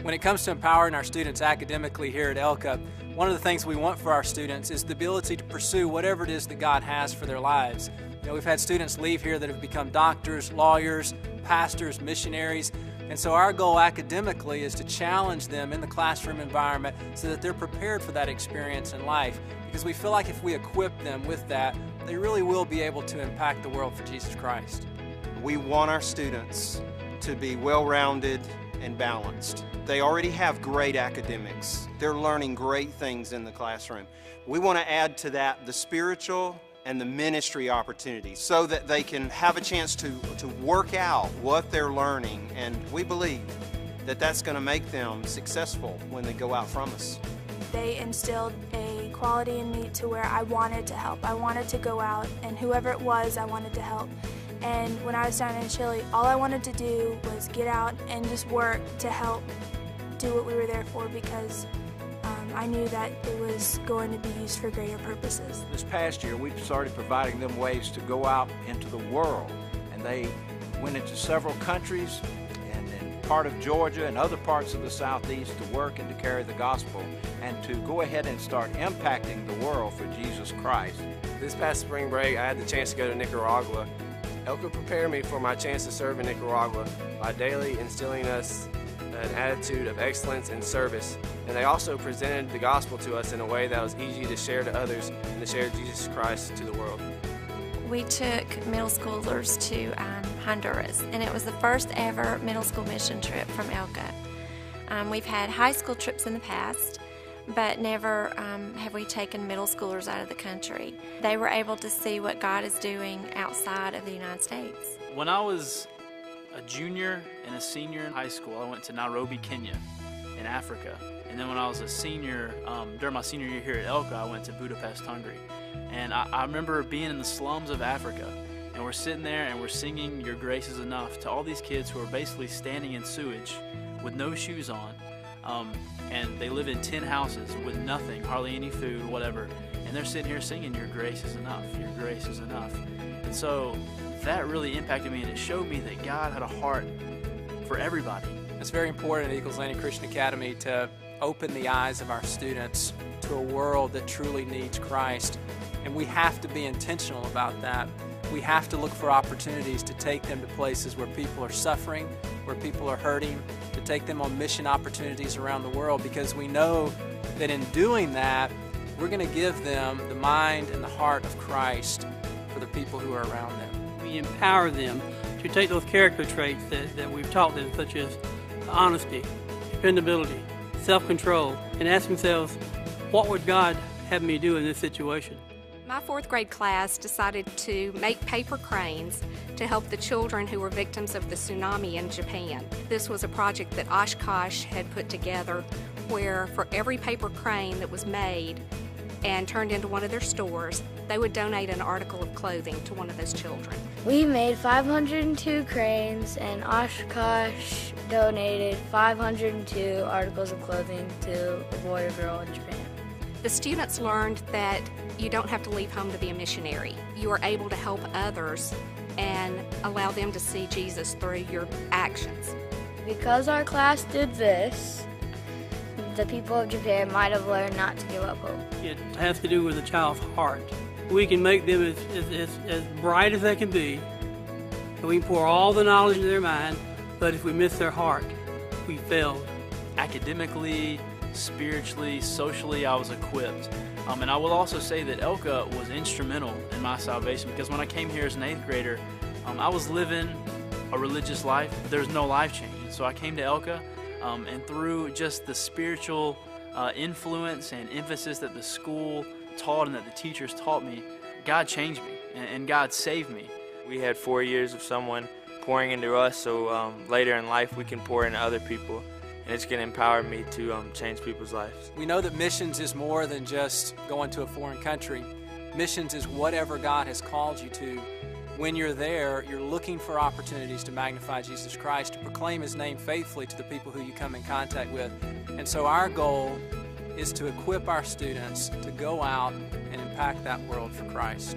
When it comes to empowering our students academically here at ELCA, one of the things we want for our students is the ability to pursue whatever it is that God has for their lives. You know, we've had students leave here that have become doctors, lawyers, pastors, missionaries, and so our goal academically is to challenge them in the classroom environment so that they're prepared for that experience in life, because we feel like if we equip them with that, they really will be able to impact the world for Jesus Christ. We want our students to be well-rounded and balanced. They already have great academics. They're learning great things in the classroom. We want to add to that the spiritual and the ministry opportunities so that they can have a chance to work out what they're learning, and we believe that that's going to make them successful when they go out from us. They instilled a quality in me to where I wanted to help. I wanted to go out, and whoever it was, I wanted to help. And when I was down in Chile, all I wanted to do was get out and just work to help do what we were there for, because I knew that it was going to be used for greater purposes. This past year, we've started providing them ways to go out into the world, and they went into several countries and in part of Georgia and other parts of the Southeast to work and to carry the gospel and to go ahead and start impacting the world for Jesus Christ. This past spring break, I had the chance to go to Nicaragua. ELCA prepared me for my chance to serve in Nicaragua by daily instilling us an attitude of excellence and service. And they also presented the gospel to us in a way that was easy to share to others and to share Jesus Christ to the world. We took middle schoolers to Honduras, and it was the first ever middle school mission trip from ELCA. We've had high school trips in the past, but never have we taken middle schoolers out of the country. They were able to see what God is doing outside of the United States. When I was a junior and a senior in high school, I went to Nairobi, Kenya in Africa. And then when I was a senior, during my senior year here at ELCA, I went to Budapest, Hungary. And I remember being in the slums of Africa, and we're sitting there and we're singing Your Grace is Enough to all these kids who are basically standing in sewage with no shoes on. And they live in tin houses with nothing, hardly any food, whatever. And they're sitting here singing, Your grace is enough, your grace is enough. And so that really impacted me, and it showed me that God had a heart for everybody. It's very important at Eagles Landing Christian Academy to open the eyes of our students to a world that truly needs Christ. And we have to be intentional about that. We have to look for opportunities to take them to places where people are suffering, where people are hurting, to take them on mission opportunities around the world, because we know that in doing that, we're going to give them the mind and the heart of Christ for the people who are around them. We empower them to take those character traits that we've taught them, such as honesty, dependability, self-control, and ask themselves, what would God have me do in this situation? My fourth grade class decided to make paper cranes to help the children who were victims of the tsunami in Japan. This was a project that Oshkosh had put together, where for every paper crane that was made and turned into one of their stores, they would donate an article of clothing to one of those children. We made 502 cranes, and Oshkosh donated 502 articles of clothing to a boy or girl in Japan. The students learned that you don't have to leave home to be a missionary. You are able to help others and allow them to see Jesus through your actions. Because our class did this, the people of Japan might have learned not to give up hope. It has to do with a child's heart. We can make them as bright as they can be, and we can pour all the knowledge into their mind, but if we miss their heart, we failed. Academically, spiritually, socially, I was equipped. And I will also say that ELCA was instrumental in my salvation, because when I came here as an 8th grader, I was living a religious life, but there was no life change. So I came to ELCA, and through just the spiritual influence and emphasis that the school taught and that the teachers taught me, God changed me and God saved me. We had 4 years of someone pouring into us, so later in life we can pour into other people. And it's going to empower me to change people's lives. We know that missions is more than just going to a foreign country. Missions is whatever God has called you to. when you're there, you're looking for opportunities to magnify Jesus Christ, to proclaim His name faithfully to the people who you come in contact with. And so our goal is to equip our students to go out and impact that world for Christ.